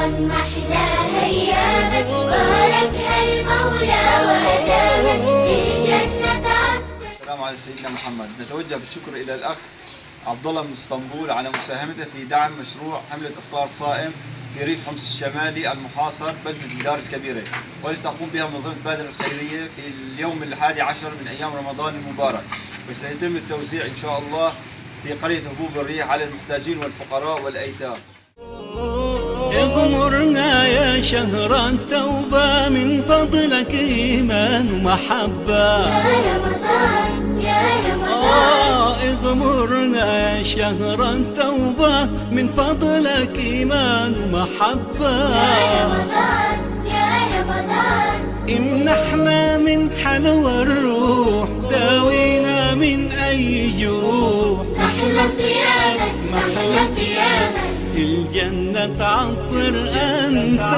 رمضان محلى أيامك، باركها المولى وأدامك للجنة عطر. السلام على سيدنا محمد. نتوجه بالشكر إلى الأخ عبد الله من اسطنبول على مساهمته في دعم مشروع حملة إفطار صائم في ريف حمص الشمالي المحاصر بلدة الدار الكبيرة، والتي تقوم بها منظمة بادر الخيرية في اليوم 11 من أيام رمضان المبارك، وسيتم التوزيع إن شاء الله في قرية هبوب الريح على المحتاجين والفقراء والأيتام. اغمرنا يا شهر التوبة، من فضلك إيمان ومحبة يا رمضان يا رمضان، اغمرنا يا شهر التوبة، من فضلك إيمان ومحبة يا رمضان يا رمضان، امنحنا من حلوى الروح، داوينا من أي جروح، محلى صيامك محلى قيامك، الجنة تعطر أنساك.